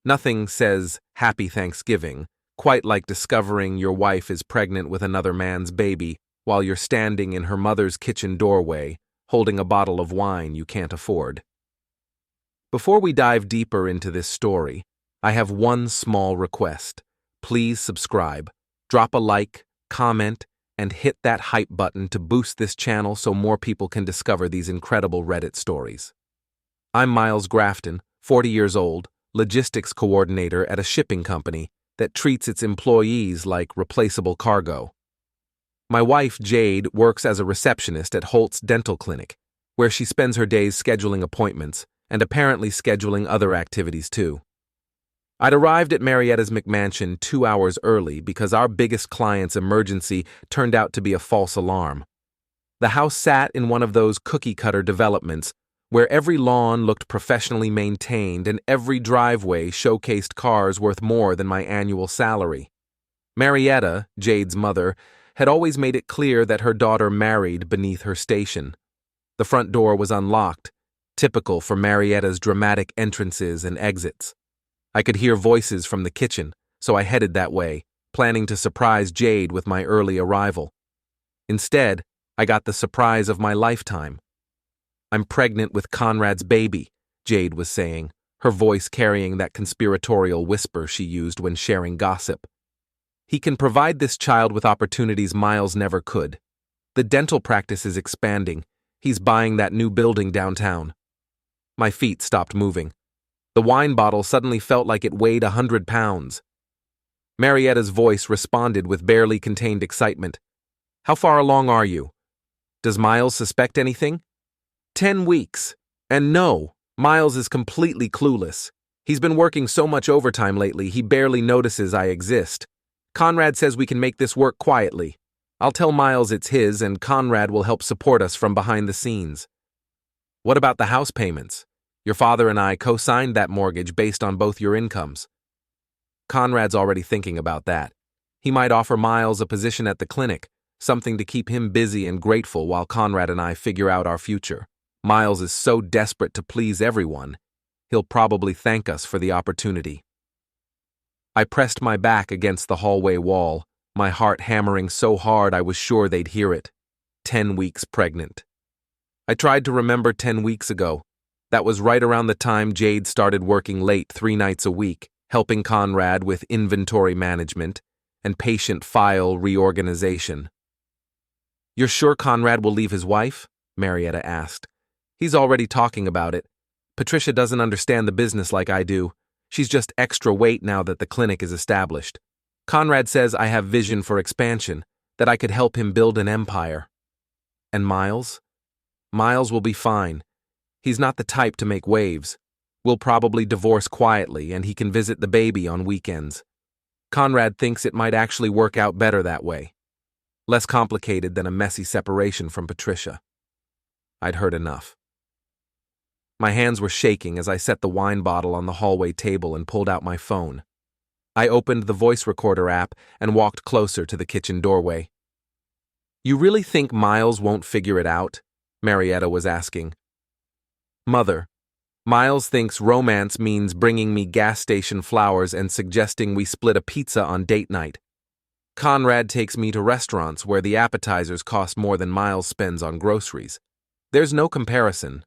Nothing says Happy Thanksgiving, quite like discovering your wife is pregnant with another man's baby while you're standing in her mother's kitchen doorway, holding a bottle of wine you can't afford. Before we dive deeper into this story, I have one small request. Please subscribe, drop a like, comment, and hit that hype button to boost this channel so more people can discover these incredible Reddit stories. I'm Miles Grafton, 40 years old, logistics coordinator at a shipping company that treats its employees like replaceable cargo. My wife, Jade, works as a receptionist at Holt's Dental Clinic, where she spends her days scheduling appointments and apparently scheduling other activities too. I'd arrived at Marietta's McMansion 2 hours early because our biggest client's emergency turned out to be a false alarm. The house sat in one of those cookie-cutter developments where every lawn looked professionally maintained and every driveway showcased cars worth more than my annual salary. Marietta, Jade's mother, had always made it clear that her daughter married beneath her station. The front door was unlocked, typical for Marietta's dramatic entrances and exits. I could hear voices from the kitchen, so I headed that way, planning to surprise Jade with my early arrival. Instead, I got the surprise of my lifetime. "I'm pregnant with Conrad's baby," Jade was saying, her voice carrying that conspiratorial whisper she used when sharing gossip. "He can provide this child with opportunities Miles never could. The dental practice is expanding. He's buying that new building downtown." My feet stopped moving. The wine bottle suddenly felt like it weighed 100 pounds. Marietta's voice responded with barely contained excitement. "How far along are you? Does Miles suspect anything?" 10 weeks. And no, Miles is completely clueless. He's been working so much overtime lately, he barely notices I exist. Conrad says we can make this work quietly. I'll tell Miles it's his, and Conrad will help support us from behind the scenes. "What about the house payments? Your father and I co-signed that mortgage based on both your incomes." Conrad's already thinking about that. He might offer Miles a position at the clinic, something to keep him busy and grateful while Conrad and I figure out our future. Miles is so desperate to please everyone, he'll probably thank us for the opportunity. I pressed my back against the hallway wall, my heart hammering so hard I was sure they'd hear it. 10 weeks pregnant. I tried to remember 10 weeks ago. That was right around the time Jade started working late 3 nights a week, helping Conrad with inventory management and patient file reorganization. "You're sure Conrad will leave his wife?" Marietta asked. "He's already talking about it. Patricia doesn't understand the business like I do. She's just extra weight now that the clinic is established. Conrad says I have vision for expansion, that I could help him build an empire." "And Miles?" "Miles will be fine. He's not the type to make waves. We'll probably divorce quietly, and he can visit the baby on weekends. Conrad thinks it might actually work out better that way. Less complicated than a messy separation from Patricia." I'd heard enough. My hands were shaking as I set the wine bottle on the hallway table and pulled out my phone. I opened the voice recorder app and walked closer to the kitchen doorway. "You really think Miles won't figure it out?" Marietta was asking. "Mother, Miles thinks romance means bringing me gas station flowers and suggesting we split a pizza on date night. Conrad takes me to restaurants where the appetizers cost more than Miles spends on groceries. There's no comparison.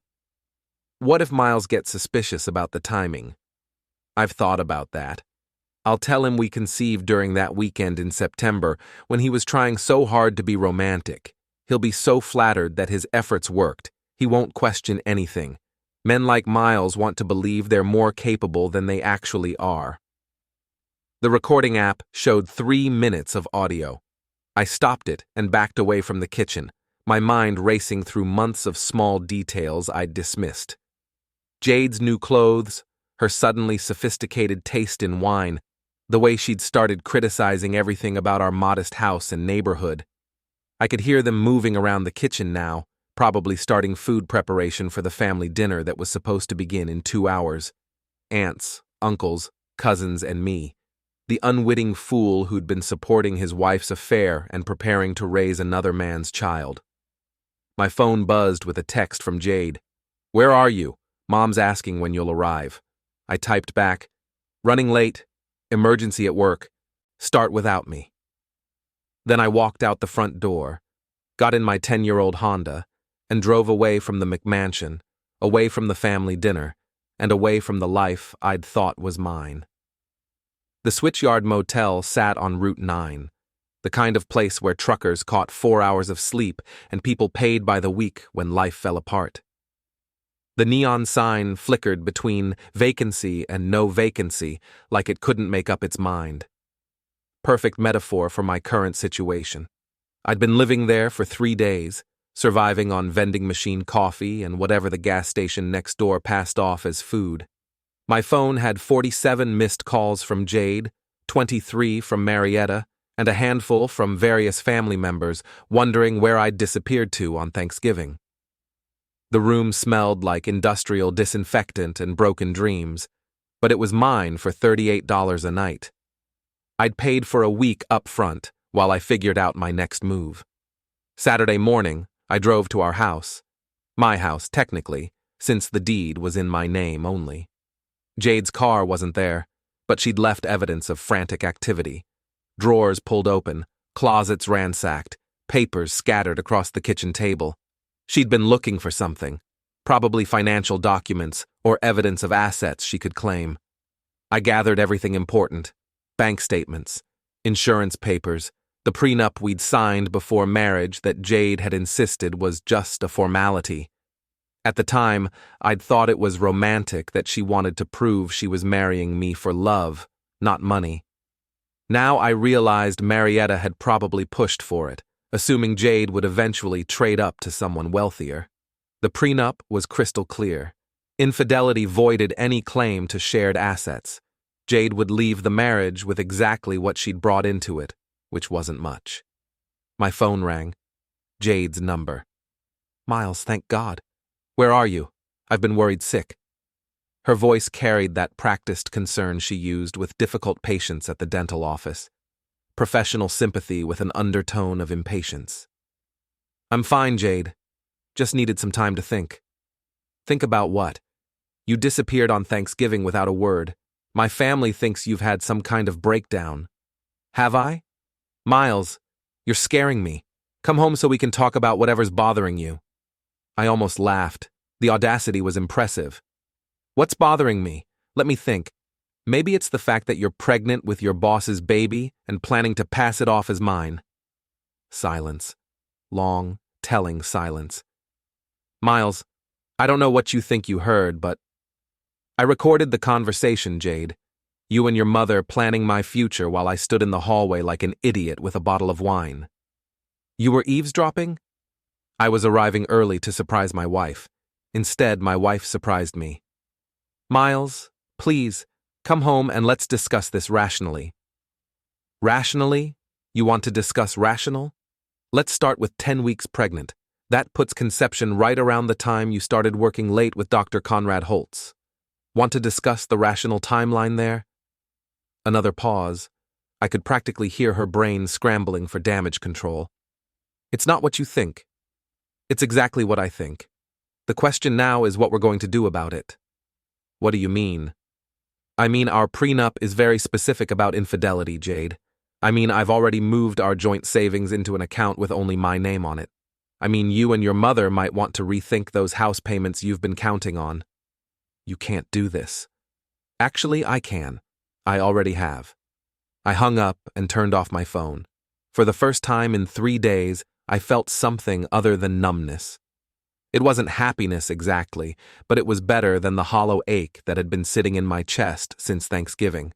What if Miles gets suspicious about the timing? I've thought about that. I'll tell him we conceived during that weekend in September when he was trying so hard to be romantic. He'll be so flattered that his efforts worked. He won't question anything. Men like Miles want to believe they're more capable than they actually are." The recording app showed 3 minutes of audio. I stopped it and backed away from the kitchen, my mind racing through months of small details I'd dismissed. Jade's new clothes, her suddenly sophisticated taste in wine, the way she'd started criticizing everything about our modest house and neighborhood. I could hear them moving around the kitchen now, probably starting food preparation for the family dinner that was supposed to begin in 2 hours. Aunts, uncles, cousins, and me. The unwitting fool who'd been supporting his wife's affair and preparing to raise another man's child. My phone buzzed with a text from Jade. "Where are you? Mom's asking when you'll arrive." I typed back, Running late, emergency at work, start without me. Then I walked out the front door, got in my 10-year-old Honda, and drove away from the McMansion, away from the family dinner, and away from the life I'd thought was mine. The Switchyard Motel sat on Route 9, the kind of place where truckers caught 4 hours of sleep and people paid by the week when life fell apart. The neon sign flickered between vacancy and no vacancy like it couldn't make up its mind. Perfect metaphor for my current situation. I'd been living there for 3 days, surviving on vending machine coffee and whatever the gas station next door passed off as food. My phone had 47 missed calls from Jade, 23 from Marietta, and a handful from various family members wondering where I'd disappeared to on Thanksgiving. The room smelled like industrial disinfectant and broken dreams, but it was mine for $38 a night. I'd paid for a week up front while I figured out my next move. Saturday morning, I drove to our house. My house, technically, since the deed was in my name only. Jade's car wasn't there, but she'd left evidence of frantic activity. Drawers pulled open, closets ransacked, papers scattered across the kitchen table. She'd been looking for something, probably financial documents or evidence of assets she could claim. I gathered everything important: bank statements, insurance papers, the prenup we'd signed before marriage that Jade had insisted was just a formality. At the time, I'd thought it was romantic that she wanted to prove she was marrying me for love, not money. Now I realized Marietta had probably pushed for it, assuming Jade would eventually trade up to someone wealthier. The prenup was crystal clear. Infidelity voided any claim to shared assets. Jade would leave the marriage with exactly what she'd brought into it, which wasn't much. My phone rang. Jade's number. "Miles, thank God. Where are you? I've been worried sick." Her voice carried that practiced concern she used with difficult patients at the dental office. Professional sympathy with an undertone of impatience. "I'm fine, Jade. Just needed some time to think." "Think about what?" "You disappeared on Thanksgiving without a word. My family thinks you've had some kind of breakdown." "Have I?" "Miles, you're scaring me. Come home so we can talk about whatever's bothering you." I almost laughed. The audacity was impressive. "What's bothering me? Let me think. Maybe it's the fact that you're pregnant with your boss's baby and planning to pass it off as mine." Silence. Long, telling silence. "Miles, I don't know what you think you heard, but I recorded the conversation, Jade. You and your mother planning my future while I stood in the hallway like an idiot with a bottle of wine." "You were eavesdropping?" I was arriving early to surprise my wife. Instead, my wife surprised me. "Miles, please, come home and let's discuss this rationally." "Rationally? You want to discuss rational? Let's start with 10 weeks pregnant. That puts conception right around the time you started working late with Dr. Conrad Holtz. Want to discuss the rational timeline there?" Another pause. I could practically hear her brain scrambling for damage control. "It's not what you think." "It's exactly what I think. The question now is what we're going to do about it." "What do you mean?" "I mean our prenup is very specific about infidelity, Jade. I mean I've already moved our joint savings into an account with only my name on it. I mean you and your mother might want to rethink those house payments you've been counting on." "You can't do this." "Actually, I can. I already have." I hung up and turned off my phone. For the first time in 3 days, I felt something other than numbness. It wasn't happiness exactly, but it was better than the hollow ache that had been sitting in my chest since Thanksgiving.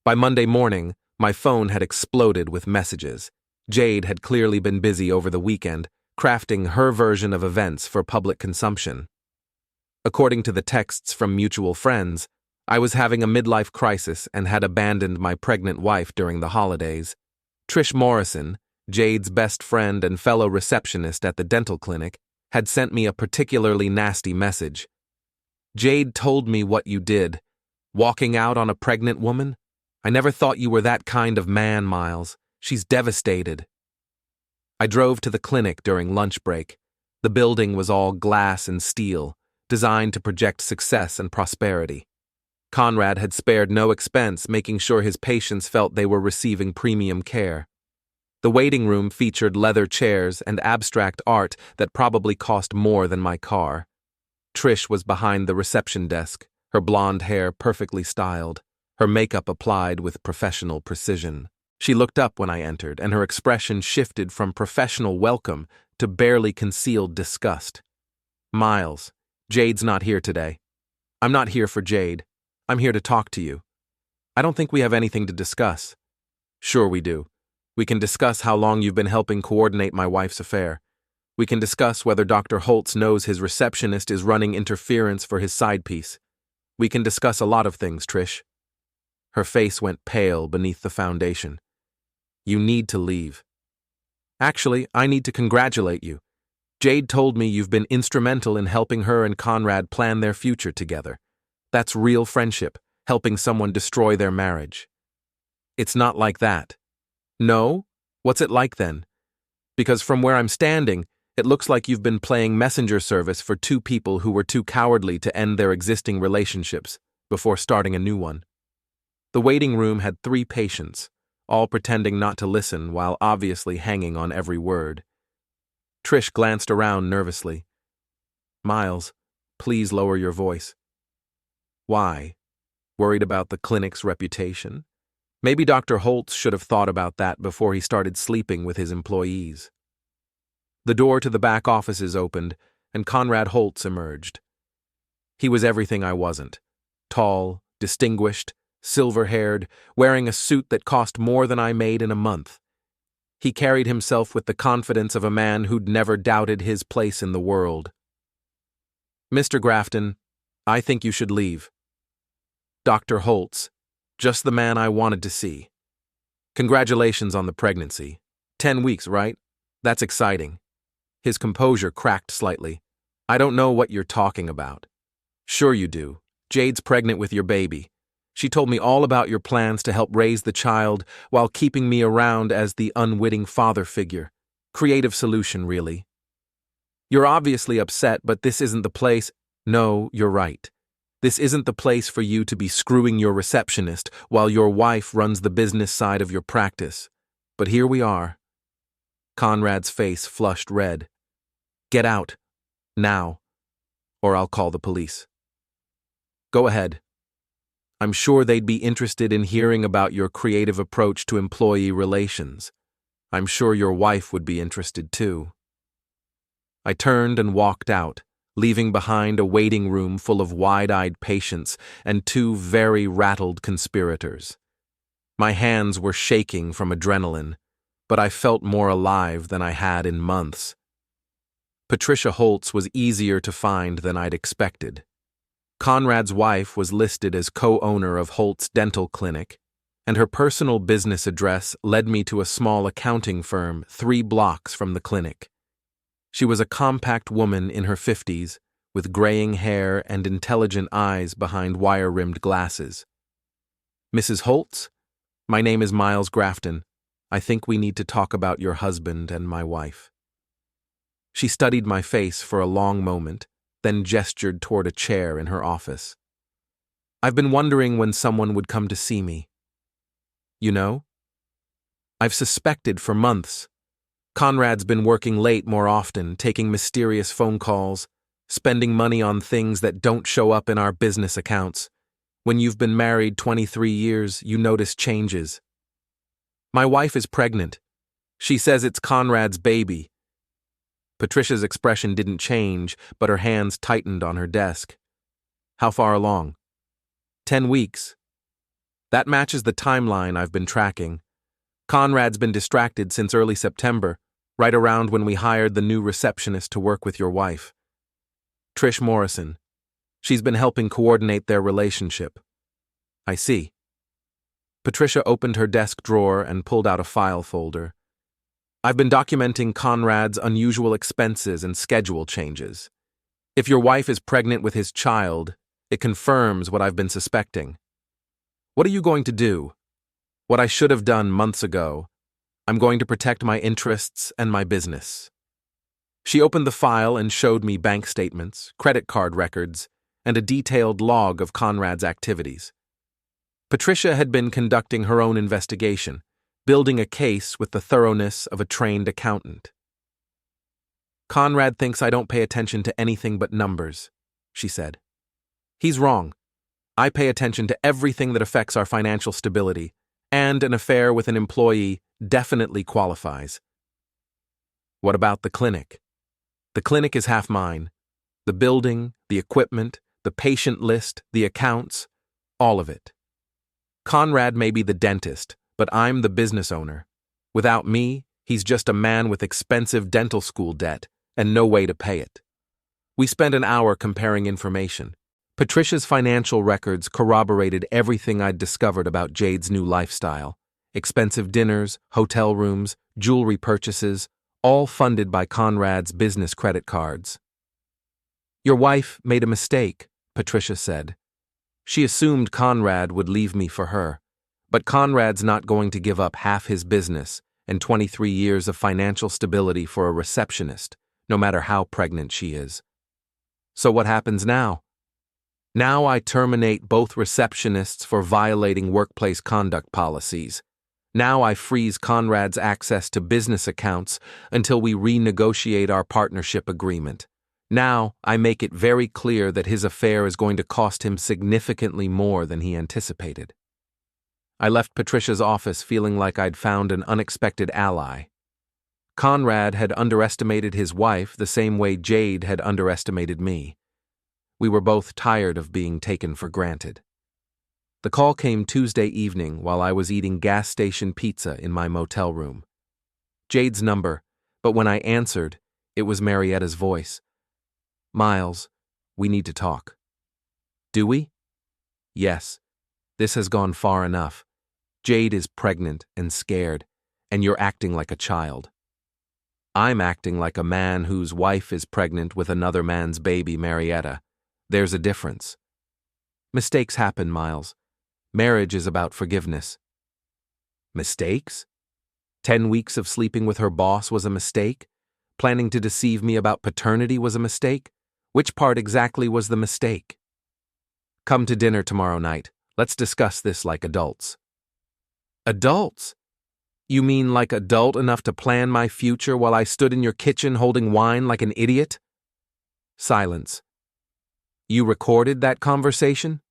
By Monday morning, my phone had exploded with messages. Jade had clearly been busy over the weekend, crafting her version of events for public consumption. According to the texts from mutual friends, I was having a midlife crisis and had abandoned my pregnant wife during the holidays. Trish Morrison, Jade's best friend and fellow receptionist at the dental clinic, had sent me a particularly nasty message. "Jade told me what you did. Walking out on a pregnant woman? I never thought you were that kind of man, Miles. She's devastated." I drove to the clinic during lunch break. The building was all glass and steel, designed to project success and prosperity. Conrad had spared no expense making sure his patients felt they were receiving premium care. The waiting room featured leather chairs and abstract art that probably cost more than my car. Trish was behind the reception desk, her blonde hair perfectly styled, her makeup applied with professional precision. She looked up when I entered, and her expression shifted from professional welcome to barely concealed disgust. "Miles, Jade's not here today." "I'm not here for Jade. I'm here to talk to you." "I don't think we have anything to discuss." "Sure we do. We can discuss how long you've been helping coordinate my wife's affair. We can discuss whether Dr. Holtz knows his receptionist is running interference for his side piece. We can discuss a lot of things, Trish." Her face went pale beneath the foundation. "You need to leave." "Actually, I need to congratulate you. Jade told me you've been instrumental in helping her and Conrad plan their future together. That's real friendship, helping someone destroy their marriage." "It's not like that." "No? What's it like then? Because from where I'm standing, it looks like you've been playing messenger service for two people who were too cowardly to end their existing relationships before starting a new one." The waiting room had 3 patients, all pretending not to listen while obviously hanging on every word. Trish glanced around nervously. "Miles, please lower your voice." "Why? Worried about the clinic's reputation? Maybe Dr. Holtz should have thought about that before he started sleeping with his employees." The door to the back offices opened, and Conrad Holtz emerged. He was everything I wasn't. Tall, distinguished, silver-haired, wearing a suit that cost more than I made in a month. He carried himself with the confidence of a man who'd never doubted his place in the world. "Mr. Grafton, I think you should leave." "Dr. Holtz, just the man I wanted to see. Congratulations on the pregnancy. 10 weeks, right? That's exciting." His composure cracked slightly. "I don't know what you're talking about." "Sure you do. Jade's pregnant with your baby. She told me all about your plans to help raise the child while keeping me around as the unwitting father figure. Creative solution, really." "You're obviously upset, but this isn't the place—" "No, you're right. This isn't the place for you to be screwing your receptionist while your wife runs the business side of your practice. But here we are." Conrad's face flushed red. "Get out. Now. Or I'll call the police." "Go ahead. I'm sure they'd be interested in hearing about your creative approach to employee relations. I'm sure your wife would be interested too." I turned and walked out, leaving behind a waiting room full of wide-eyed patients and 2 very rattled conspirators. My hands were shaking from adrenaline, but I felt more alive than I had in months. Patricia Holtz was easier to find than I'd expected. Conrad's wife was listed as co-owner of Holtz Dental Clinic, and her personal business address led me to a small accounting firm 3 blocks from the clinic. She was a compact woman in her 50s, with graying hair and intelligent eyes behind wire-rimmed glasses. "Mrs. Holtz, my name is Miles Grafton. I think we need to talk about your husband and my wife." She studied my face for a long moment, then gestured toward a chair in her office. "I've been wondering when someone would come to see me." "You know? I've suspected for months. Conrad's been working late more often, taking mysterious phone calls, spending money on things that don't show up in our business accounts. When you've been married 23 years, you notice changes. My wife is pregnant. She says it's Conrad's baby." Patricia's expression didn't change, but her hands tightened on her desk. "How far along?" 10 weeks. That matches the timeline I've been tracking. Conrad's been distracted since early September, right around when we hired the new receptionist to work with your wife. Trish Morrison. She's been helping coordinate their relationship." "I see." Patricia opened her desk drawer and pulled out a file folder. "I've been documenting Conrad's unusual expenses and schedule changes. If your wife is pregnant with his child, it confirms what I've been suspecting. What are you going to do?" "What I should have done months ago. I'm going to protect my interests and my business." She opened the file and showed me bank statements, credit card records, and a detailed log of Conrad's activities. Patricia had been conducting her own investigation, building a case with the thoroughness of a trained accountant. "Conrad thinks I don't pay attention to anything but numbers," she said. "He's wrong. I pay attention to everything that affects our financial stability, and an affair with an employee definitely qualifies." "What about the clinic?" "The clinic is half mine. The building, the equipment, the patient list, the accounts, all of it. Conrad may be the dentist, but I'm the business owner. Without me, he's just a man with expensive dental school debt and no way to pay it." We spent an hour comparing information. Patricia's financial records corroborated everything I'd discovered about Jade's new lifestyle. Expensive dinners, hotel rooms, jewelry purchases, all funded by Conrad's business credit cards. "Your wife made a mistake," Patricia said. "She assumed Conrad would leave me for her, but Conrad's not going to give up half his business and 23 years of financial stability for a receptionist, no matter how pregnant she is." "So what happens now?" "Now I terminate both receptionists for violating workplace conduct policies. Now I freeze Conrad's access to business accounts until we renegotiate our partnership agreement. Now I make it very clear that his affair is going to cost him significantly more than he anticipated." I left Patricia's office feeling like I'd found an unexpected ally. Conrad had underestimated his wife the same way Jade had underestimated me. We were both tired of being taken for granted. The call came Tuesday evening while I was eating gas station pizza in my motel room. Jade's number, but when I answered, it was Marietta's voice. "Miles, we need to talk." "Do we?" "Yes. This has gone far enough. Jade is pregnant and scared, and you're acting like a child." "I'm acting like a man whose wife is pregnant with another man's baby, Marietta. There's a difference." "Mistakes happen, Miles. Marriage is about forgiveness." "Mistakes? 10 weeks of sleeping with her boss was a mistake? Planning to deceive me about paternity was a mistake? Which part exactly was the mistake?" "Come to dinner tomorrow night. Let's discuss this like adults." "Adults? You mean like adult enough to plan my future while I stood in your kitchen holding wine like an idiot?" Silence. "You recorded that conversation?"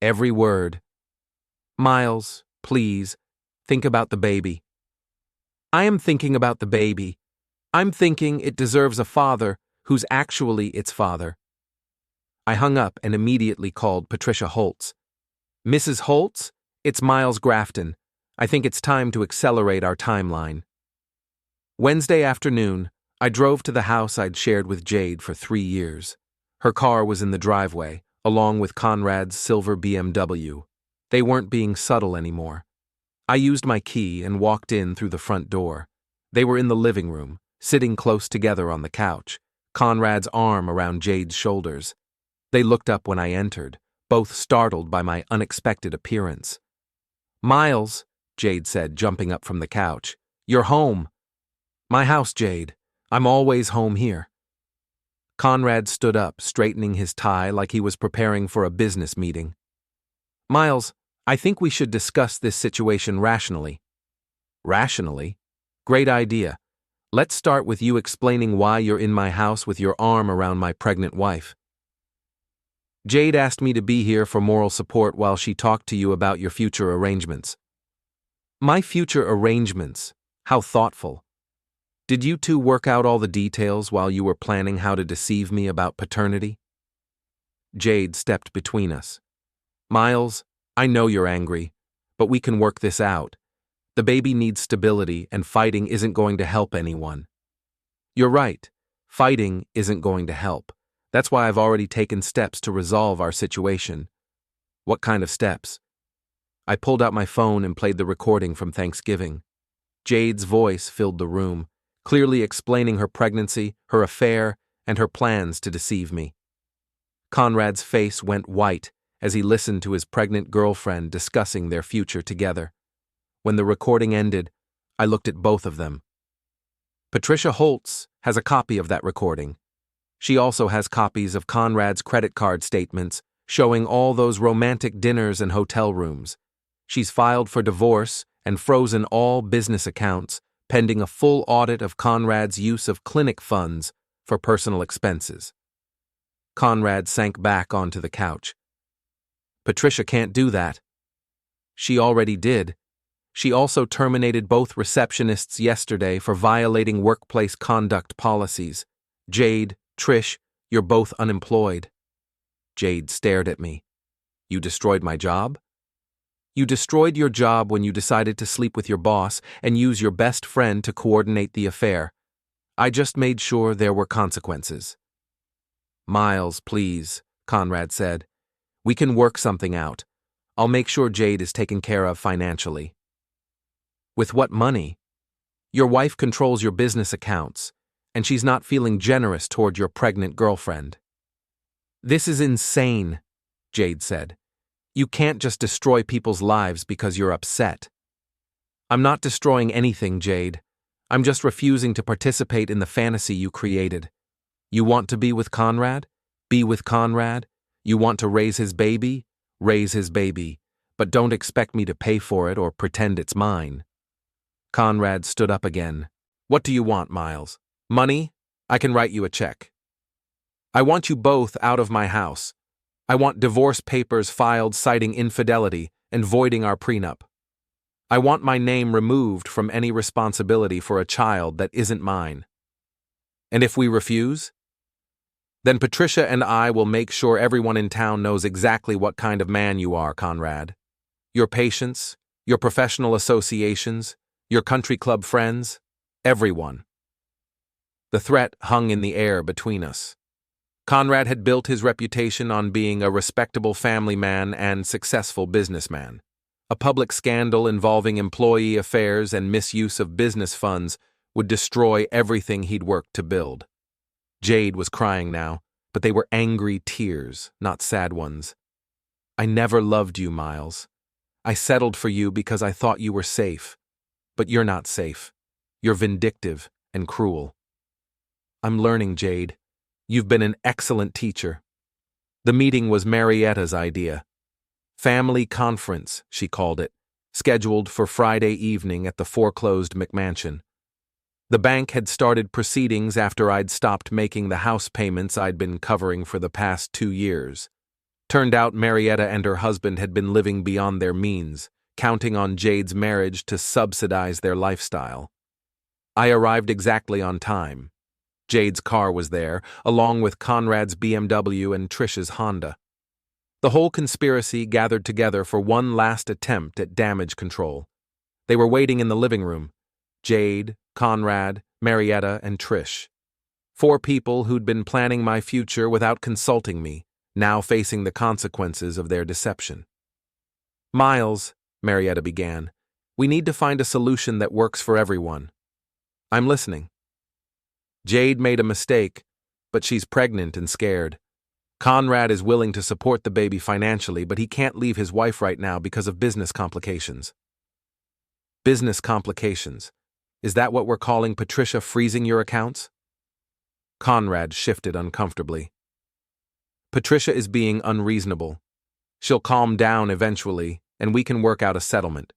"Every word." "Miles, please, think about the baby." "I am thinking about the baby. I'm thinking it deserves a father who's actually its father." I hung up and immediately called Patricia Holtz. "Mrs. Holtz, it's Miles Grafton. I think it's time to accelerate our timeline." Wednesday afternoon, I drove to the house I'd shared with Jade for 3 years. Her car was in the driveway, along with Conrad's silver BMW. They weren't being subtle anymore. I used my key and walked in through the front door. They were in the living room, sitting close together on the couch, Conrad's arm around Jade's shoulders. They looked up when I entered, both startled by my unexpected appearance. "Miles," Jade said, jumping up from the couch, "you're home." "My house, Jade. I'm always home here." Conrad stood up, straightening his tie like he was preparing for a business meeting. "Miles, I think we should discuss this situation rationally." "Rationally? Great idea. Let's start with you explaining why you're in my house with your arm around my pregnant wife." "Jade asked me to be here for moral support while she talked to you about your future arrangements." "My future arrangements? How thoughtful. Did you two work out all the details while you were planning how to deceive me about paternity?" Jade stepped between us. "Miles, I know you're angry, but we can work this out. The baby needs stability, and fighting isn't going to help anyone." "You're right. Fighting isn't going to help. That's why I've already taken steps to resolve our situation." "What kind of steps?" I pulled out my phone and played the recording from Thanksgiving. Jade's voice filled the room, clearly explaining her pregnancy, her affair, and her plans to deceive me. Conrad's face went white as he listened to his pregnant girlfriend discussing their future together. When the recording ended, I looked at both of them. "Patricia Holtz has a copy of that recording. She also has copies of Conrad's credit card statements showing all those romantic dinners and hotel rooms. She's filed for divorce and frozen all business accounts, pending a full audit of Conrad's use of clinic funds for personal expenses. Conrad sank back onto the couch. Patricia can't do that. She already did. She also terminated both receptionists yesterday for violating workplace conduct policies. Jade, Trish, you're both unemployed. Jade stared at me. You destroyed my job? You destroyed your job when you decided to sleep with your boss and use your best friend to coordinate the affair. I just made sure there were consequences. Miles, please, Conrad said. We can work something out. I'll make sure Jade is taken care of financially. With what money? Your wife controls your business accounts, and she's not feeling generous toward your pregnant girlfriend. This is insane, Jade said. You can't just destroy people's lives because you're upset. I'm not destroying anything, Jade. I'm just refusing to participate in the fantasy you created. You want to be with Conrad? Be with Conrad. You want to raise his baby? Raise his baby. But don't expect me to pay for it or pretend it's mine. Conrad stood up again. What do you want, Miles? Money? I can write you a check. I want you both out of my house. I want divorce papers filed citing infidelity and voiding our prenup. I want my name removed from any responsibility for a child that isn't mine. And if we refuse? Then Patricia and I will make sure everyone in town knows exactly what kind of man you are, Conrad. Your patients, your professional associations, your country club friends, everyone. The threat hung in the air between us. Conrad had built his reputation on being a respectable family man and successful businessman. A public scandal involving employee affairs and misuse of business funds would destroy everything he'd worked to build. Jade was crying now, but they were angry tears, not sad ones. I never loved you, Miles. I settled for you because I thought you were safe. But you're not safe. You're vindictive and cruel. I'm learning, Jade. You've been an excellent teacher. The meeting was Marietta's idea. Family conference, she called it, scheduled for Friday evening at the foreclosed McMansion. The bank had started proceedings after I'd stopped making the house payments I'd been covering for the past 2 years. Turned out Marietta and her husband had been living beyond their means, counting on Jade's marriage to subsidize their lifestyle. I arrived exactly on time. Jade's car was there, along with Conrad's BMW and Trish's Honda. The whole conspiracy gathered together for one last attempt at damage control. They were waiting in the living room. Jade, Conrad, Marietta, and Trish. 4 people who'd been planning my future without consulting me, now facing the consequences of their deception. Miles, Marietta began, we need to find a solution that works for everyone. I'm listening. Jade made a mistake, but she's pregnant and scared. Conrad is willing to support the baby financially, but he can't leave his wife right now because of business complications. Business complications. Is that what we're calling Patricia freezing your accounts? Conrad shifted uncomfortably. Patricia is being unreasonable. She'll calm down eventually, and we can work out a settlement.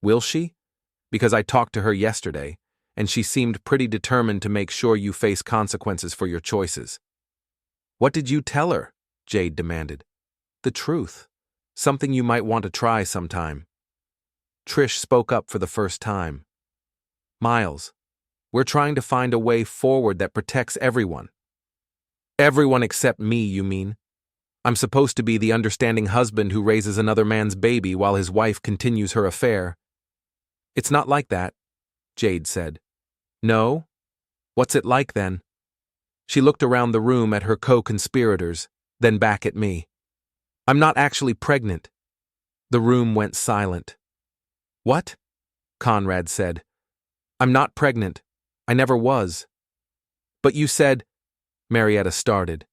Will she? Because I talked to her yesterday, and she seemed pretty determined to make sure you face consequences for your choices. What did you tell her? Jade demanded. The truth. Something you might want to try sometime. Trish spoke up for the first time. Miles, we're trying to find a way forward that protects everyone. Everyone except me, you mean? I'm supposed to be the understanding husband who raises another man's baby while his wife continues her affair. It's not like that, Jade said. No? What's it like then? She looked around the room at her co-conspirators, then back at me. I'm not actually pregnant. The room went silent. What? Conrad said. I'm not pregnant. I never was. But you said, Marietta started.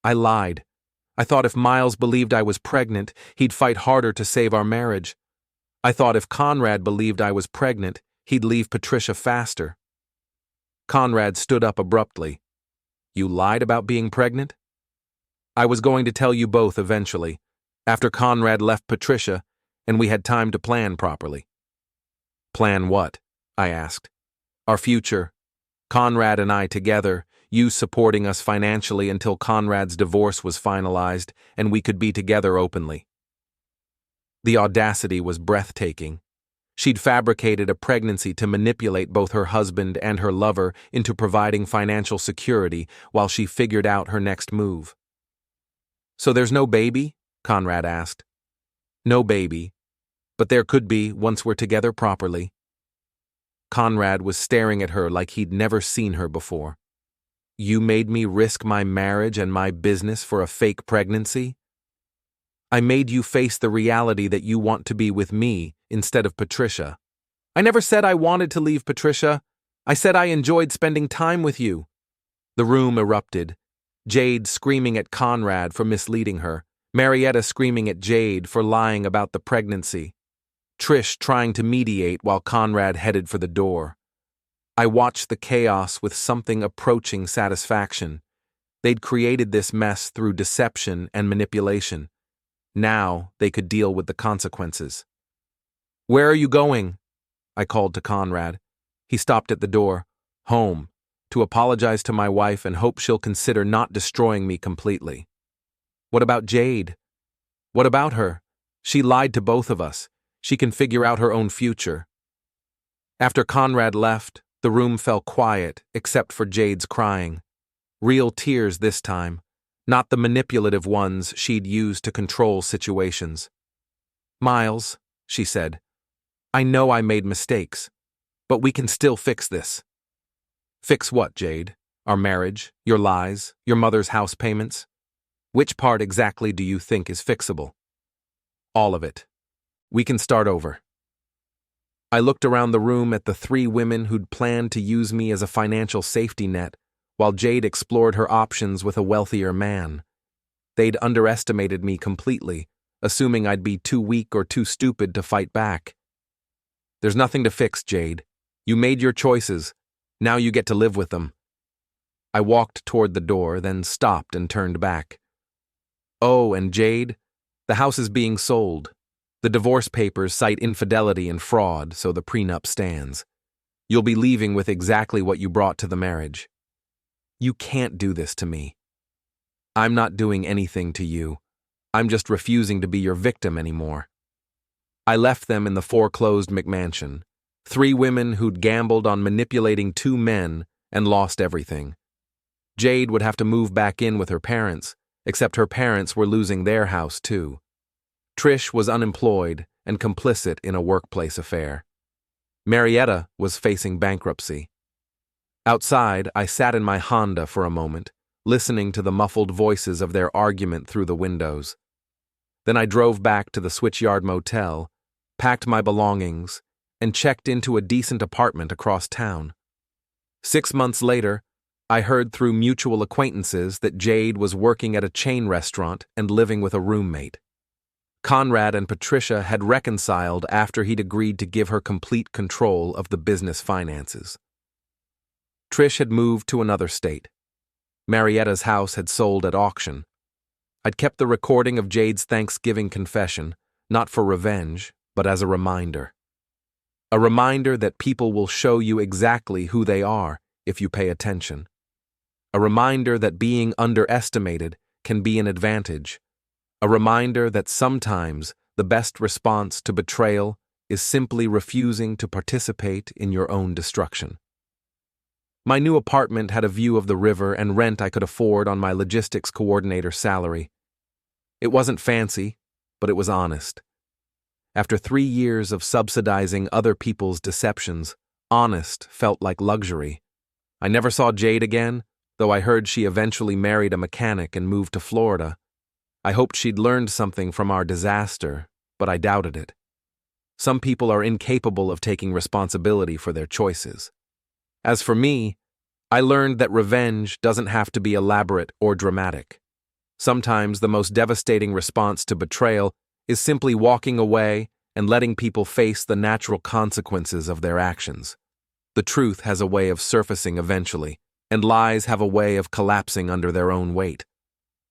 I lied. I thought if Miles believed I was pregnant, he'd fight harder to save our marriage. I thought if Conrad believed I was pregnant, he'd leave Patricia faster. Conrad stood up abruptly. You lied about being pregnant? I was going to tell you both eventually, after Conrad left Patricia and we had time to plan properly. Plan what? I asked. Our future. Conrad and I together, you supporting us financially until Conrad's divorce was finalized and we could be together openly. The audacity was breathtaking. She'd fabricated a pregnancy to manipulate both her husband and her lover into providing financial security while she figured out her next move. So there's no baby? Conrad asked. No baby, but there could be once we're together properly. Conrad was staring at her like he'd never seen her before. You made me risk my marriage and my business for a fake pregnancy? I made you face the reality that you want to be with me instead of Patricia. I never said I wanted to leave Patricia. I said I enjoyed spending time with you. The room erupted. Jade screaming at Conrad for misleading her. Marietta screaming at Jade for lying about the pregnancy. Trish trying to mediate while Conrad headed for the door. I watched the chaos with something approaching satisfaction. They'd created this mess through deception and manipulation. Now they could deal with the consequences. Where are you going? I called to Conrad. He stopped at the door. Home, to apologize to my wife and hope she'll consider not destroying me completely. What about Jade? What about her? She lied to both of us. She can figure out her own future. After Conrad left, the room fell quiet except for Jade's crying. Real tears this time, not the manipulative ones she'd used to control situations. Miles, she said, I know I made mistakes, but we can still fix this. Fix what, Jade? Our marriage, your lies, your mother's house payments? Which part exactly do you think is fixable? All of it. We can start over. I looked around the room at the three women who'd planned to use me as a financial safety net, while Jade explored her options with a wealthier man. They'd underestimated me completely, assuming I'd be too weak or too stupid to fight back. There's nothing to fix, Jade. You made your choices. Now you get to live with them. I walked toward the door, then stopped and turned back. Oh, and Jade, the house is being sold. The divorce papers cite infidelity and fraud, so the prenup stands. You'll be leaving with exactly what you brought to the marriage. You can't do this to me. I'm not doing anything to you. I'm just refusing to be your victim anymore. I left them in the foreclosed McMansion. Three women who'd gambled on manipulating two men and lost everything. Jade would have to move back in with her parents, except her parents were losing their house too. Trish was unemployed and complicit in a workplace affair. Marietta was facing bankruptcy. Outside, I sat in my Honda for a moment, listening to the muffled voices of their argument through the windows. Then I drove back to the Switchyard Motel, packed my belongings, and checked into a decent apartment across town. 6 months later, I heard through mutual acquaintances that Jade was working at a chain restaurant and living with a roommate. Conrad and Patricia had reconciled after he'd agreed to give her complete control of the business finances. Trish had moved to another state. Marietta's house had sold at auction. I'd kept the recording of Jade's Thanksgiving confession, not for revenge, but as a reminder. A reminder that people will show you exactly who they are if you pay attention. A reminder that being underestimated can be an advantage. A reminder that sometimes the best response to betrayal is simply refusing to participate in your own destruction. My new apartment had a view of the river and rent I could afford on my logistics coordinator salary. It wasn't fancy, but it was honest. After 3 years of subsidizing other people's deceptions, honest felt like luxury. I never saw Jade again, though I heard she eventually married a mechanic and moved to Florida. I hoped she'd learned something from our disaster, but I doubted it. Some people are incapable of taking responsibility for their choices. As for me, I learned that revenge doesn't have to be elaborate or dramatic. Sometimes the most devastating response to betrayal is simply walking away and letting people face the natural consequences of their actions. The truth has a way of surfacing eventually, And lies have a way of collapsing under their own weight.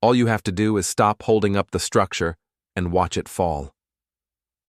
All you have to do is stop holding up the structure and watch it fall.